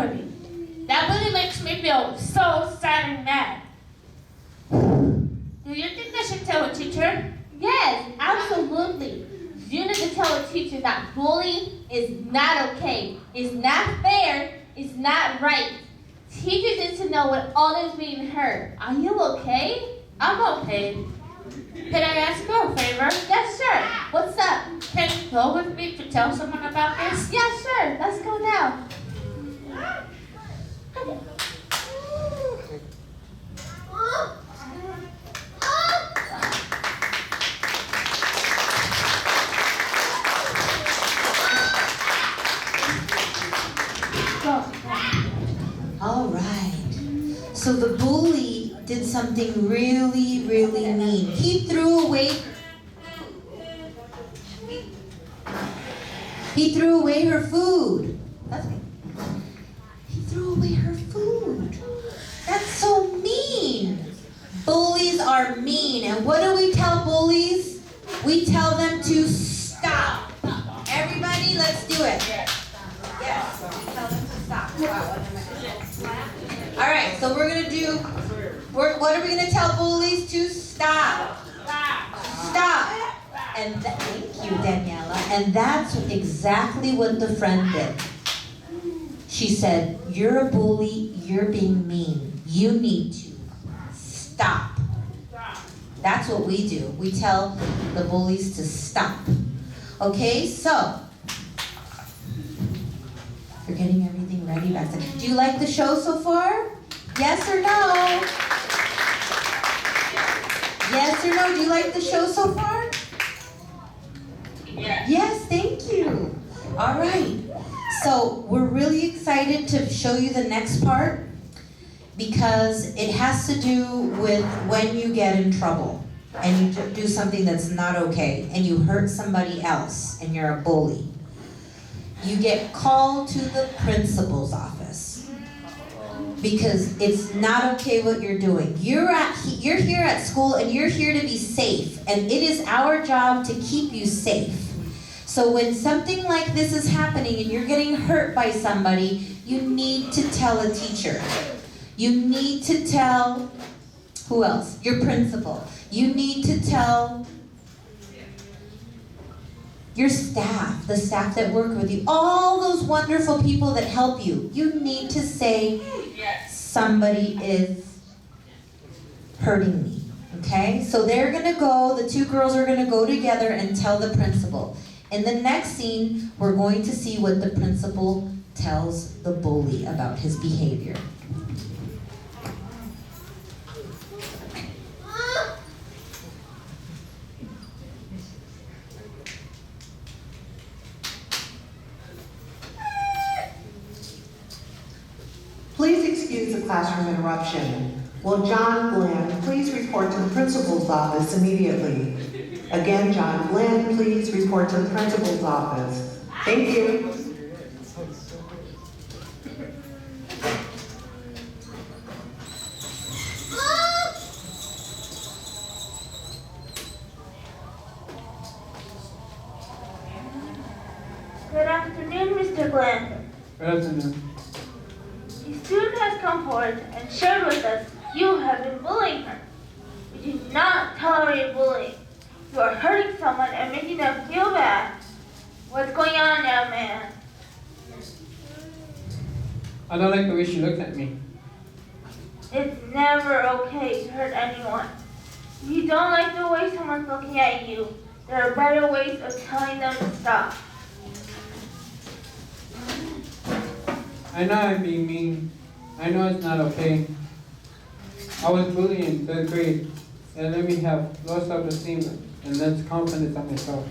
hurting. That really makes me feel so sad and mad. Do you think I should tell a teacher? Yes, absolutely. You need to tell a teacher that bullying is not okay. It's not fair. It's not right. Teachers need to know what all is being heard. Are you okay? I'm okay. Can I ask you a favor? Yes, sure. What's up? Can you go with me to tell someone about this? Yeah, sure. Let's go now. All right. So the bully did something really, really mean. He threw away her food. That's me. He threw away her food. That's so mean. Bullies are mean. And what do we tell bullies? We tell them to stop. Everybody, let's do it. Yes, we tell them to stop. Wow. All right, so we're going to do, what are we going to tell bullies to stop? Stop. And thank you, Daniela. And that's exactly what the friend did. She said, you're a bully, you're being mean. You need to stop. That's what we do. We tell the bullies to stop. Okay, so, you're getting everything ready back there. Do you like the show so far? Yes or no? Yes or no? Do you like the show so far? Yes. Yes, thank you. All right. So we're really excited to show you the next part because it has to do with when you get in trouble and you do something that's not okay and you hurt somebody else and you're a bully. You get called to the principal's office because it's not okay what you're doing. You're here at school and you're here to be safe, and it is our job to keep you safe. So when something like this is happening and you're getting hurt by somebody, you need to tell a teacher. You need to tell, who else? Your principal. You need to tell your staff, the staff that work with you, all those wonderful people that help you. You need to say, somebody is hurting me, okay? So they're gonna go, the two girls are gonna go together and tell the principal. In the next scene, we're going to see what the principal tells the bully about his behavior. Please excuse the classroom interruption. Will John Glenn please report to the principal's office immediately? Again, John Glenn, please report to the principal's office. Thank you. Good afternoon, Mr. Glenn. Good afternoon. The student has come forward and shared with us you have been bullying her. We do not tolerate bullying. You are hurting someone and making them feel bad. What's going on now, man? I don't like the way she looked at me. It's never okay to hurt anyone. If you don't like the way someone's looking at you, there are better ways of telling them to stop. I know I'm being mean. I know it's not okay. I was bullied in 3rd grade. It let me have low self-esteem and less confidence in myself.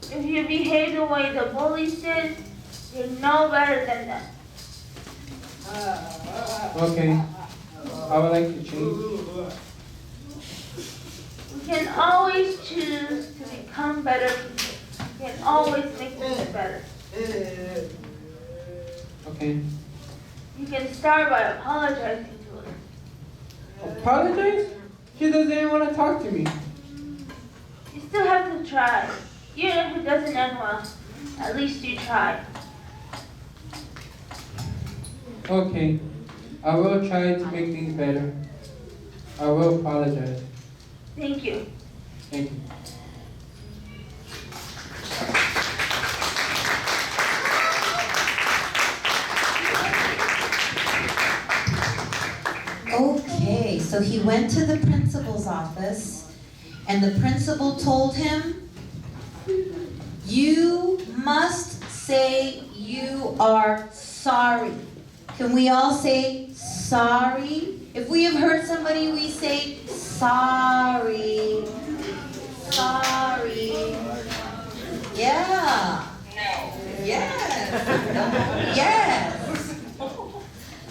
If you behave the way the bullies did, you're no better than them. Okay. I would like to change. We can always choose to become better people. We can always make things better. Okay. You can start by apologizing to her. Apologize? She doesn't even want to talk to me. You still have to try. Even if it doesn't end well, at least you tried. Okay, I will try to make things better. I will apologize. Thank you. Thank you. Okay, so he went to the principal's office, and the principal told him, you must say you are sorry. Can we all say sorry? If we have hurt somebody, we say sorry. Sorry. Yeah. Yes. Yes.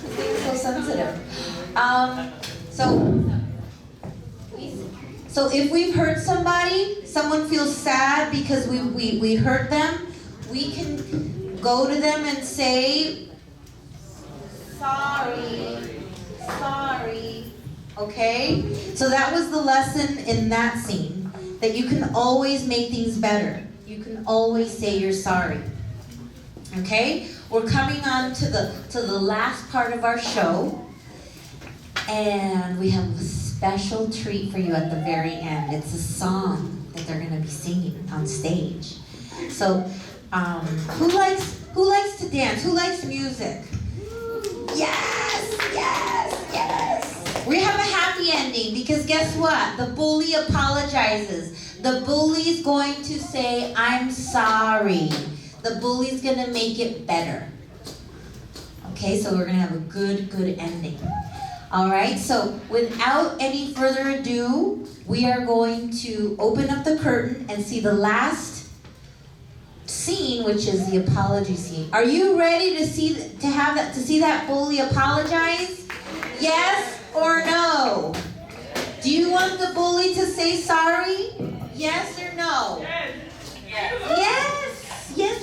It's so sensitive. So if we've hurt somebody, someone feels sad because we hurt them, we can go to them and say, sorry, sorry, okay? So that was the lesson in that scene, that you can always make things better. You can always say you're sorry, okay? We're coming on to the last part of our show, and we have a special treat for you at the very end. It's a song that they're going to be singing on stage. So, who likes to dance? Who likes music? Yes, yes, yes. We have a happy ending because guess what? The bully apologizes. The bully's going to say, I'm sorry. The bully's going to make it better. Okay, so we're going to have a good ending. All right, so without any further ado, we are going to open up the curtain and see the last scene, which is the apology scene. Are you ready to see that bully apologize? Yes or no? Do you want the bully to say sorry? Yes or no? Yes. Yes,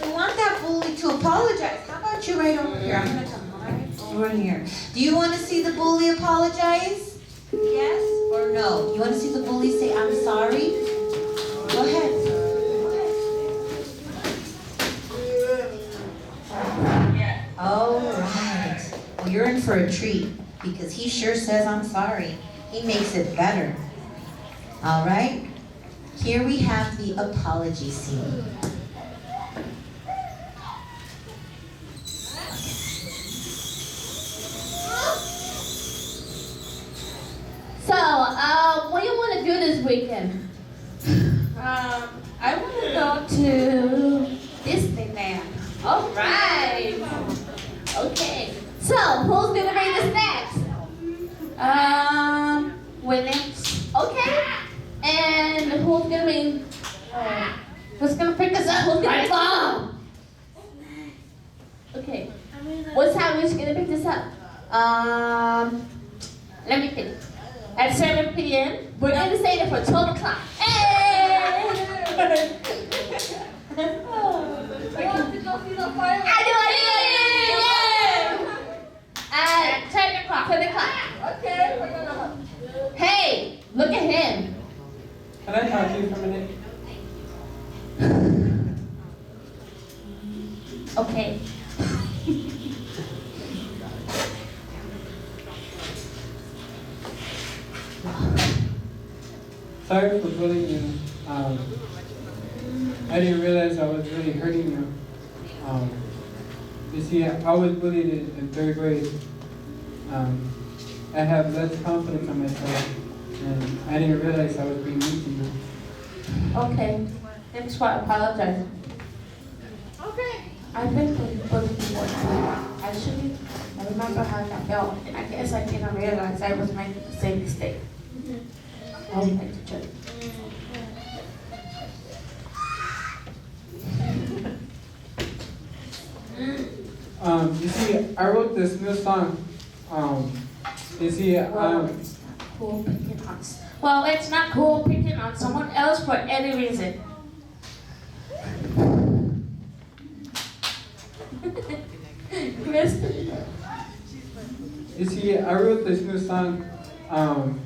we want that bully to apologize. How about you right over here? I'm gonna come right over here. Do you want to see the bully apologize? Yes or no? You want to see the bully say, I'm sorry? Go ahead. All right. Well, you're in for a treat because he sure says, I'm sorry. He makes it better. All right. Here we have the apology scene. So, what do you want to do this weekend? I want to go to Disneyland. All right. Okay. So, who's gonna bring the snacks? Widney. Okay. And who's gonna bring? Who's gonna pick us up? Who's gonna Mom? Okay. What time is she gonna pick this up? Let me think. At 7 p.m. We're gonna stay there for 12 o'clock. Hey! I want to go see the fireworks. I do. At 10 o'clock. 10 o'clock. Okay, we're gonna. Hey, look at him. Can I talk to you for a minute? Okay. Sorry for bullying you. I didn't realize I was really hurting you. You see, I was bullied in 3rd grade. I have less confidence in myself, and I didn't realize I was being mean to you. Okay. Thanks for apologizing. Okay. I've been bullied before. Actually, I remember how I felt, and I guess I didn't realize I was making the same mistake. I would like to judge. You see, I wrote this new song. You see, Cool picking on. Well, it's not cool picking on someone else for any reason. You see, I wrote this new song. I'm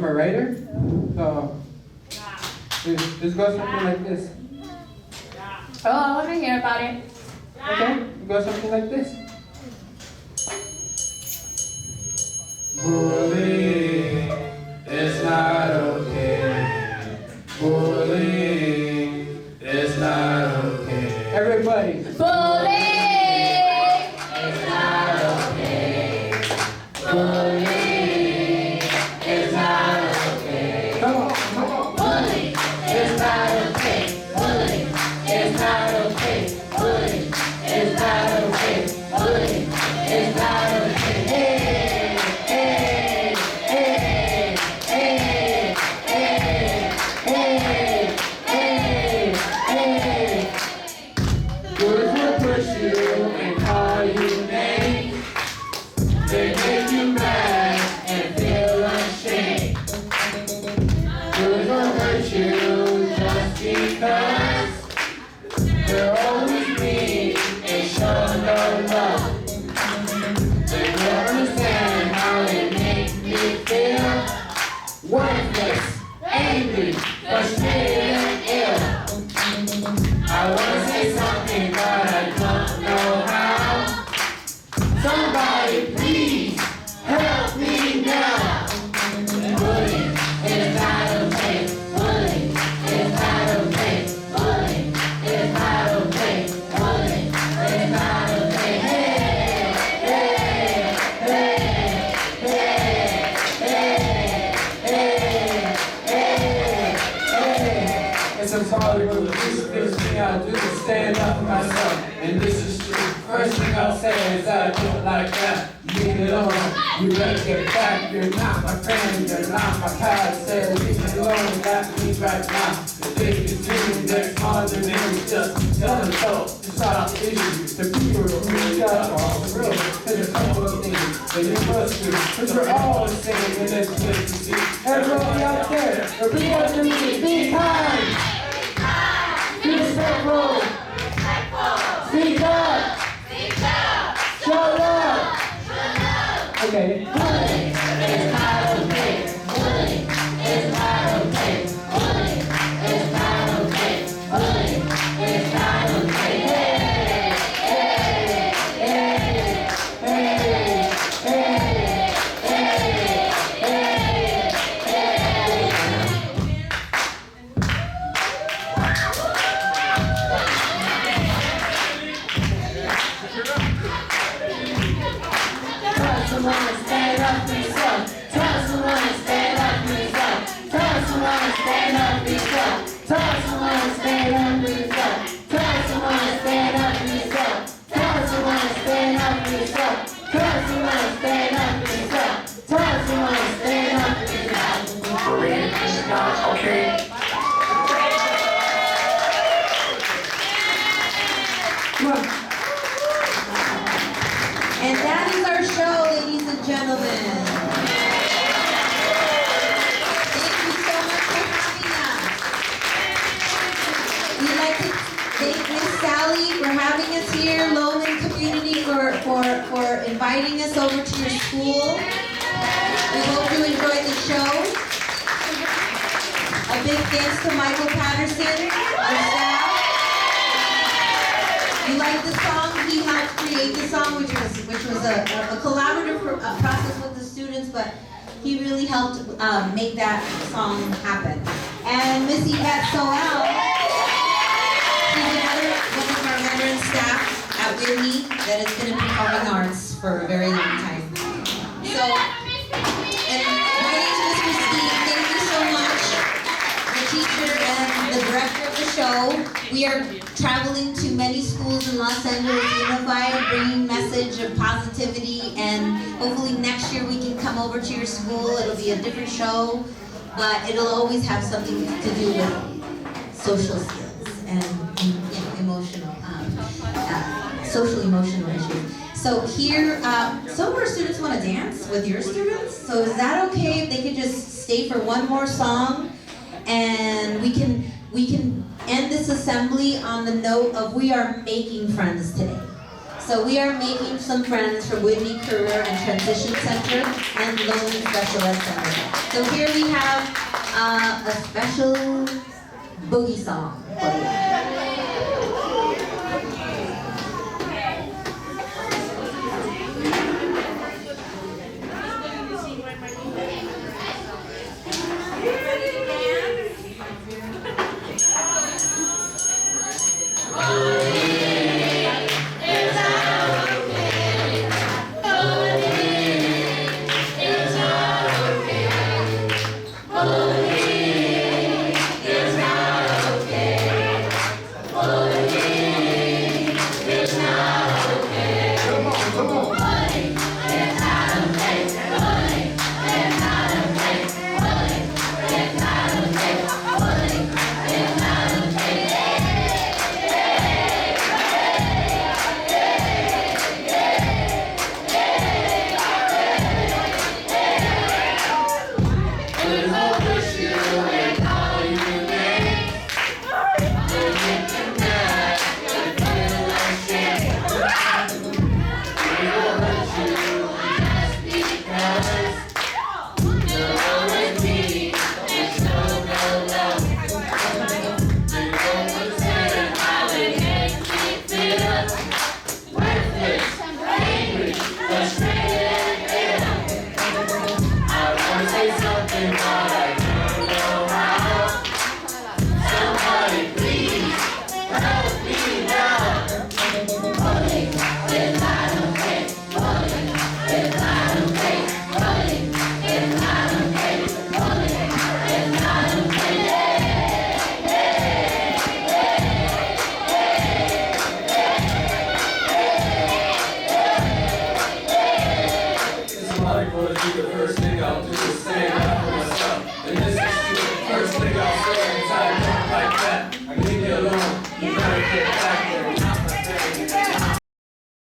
a writer, so this goes something like this. Oh, I want to hear about it. Okay, it goes something like this. Bullying is not okay. Bullying is not okay. Everybody. Bullying is not okay. Bullying is not okay. Come on, come on. Bullying is not okay. Bullying is not okay. Bullying is not okay. Bullying is not okay. Hey, hey, hey, hey, hey, hey, hey, hey. Words will push you and call you names. They make you mad and feel ashamed. Words will hurt you just because they're always mean and show no love. They don't understand how they make me feel. Worthless, angry, frustrated, and ill. I wanna say something, but I don't know how. Somebody please help me now. Bullying is not okay. Bullying is not okay. Bullying is not okay. Bullying is not okay. Hey, hey, hey, hey, hey, hey, hey. It's a sorry, but this thing I do is stand up for myself, and this is true. First thing I'll say is that I don't like that. Leave it alone. You better get back. You're not my friend. You're not my pal. Say leave me alone. That means right now. If they continue their content, just tell them so. To start off the issue. The people who really got all the real. There's a couple of things that you must do. Because we're all the same in this place to see. Everybody out there, repeat after me. Be kind. Be respectful. Speak up. Show love. Okay. Bullying is not okay. Bullying is not okay. Bullying is not okay. Bullying is not okay. Hey, hey, hey, hey, hey, hey, hey, hey. Tell someone to stand up for yourself. Tell someone to stand up for yourself. Tell someone to stand up for yourself. Tell someone to stand up for yourself. Tell someone to stand up for yourself. Tell someone to stand up for yourself. Tell someone to stand up for yourself. Tell someone to stand up for yourself. Bullying is not okay. Come on. And that is our show, ladies and gentlemen. Thank you so much for having us. We'd like to thank Miss Sally for having us here, Lowman community for inviting us over to your school. We hope you enjoyed the show. A big thanks to Michael Patterson, our staff. You like the song? He helped create the song, which was a collaborative process with the students, but he really helped make that song happen. And Miss Yvette Soel, she's another one of our veteran staff at Widney that has been in performing arts for a very long time. So, and my name is Miss Christine. Thank you so much, the teacher and the director of the show. We are traveling to many schools in Los Angeles Unified, bringing message of positivity, and hopefully next year we can come over to your school. It'll be a different show, but it'll always have something to do with social skills and emotional, social emotional issues. So here, some of our students want to dance with your students. So is that okay if they could just stay for one more song, and we can end this assembly on the note of we are making friends today. So we are making some friends from Widney Career and Transition Center and Lowman Special Ed Center. So here we have a special boogie song for you.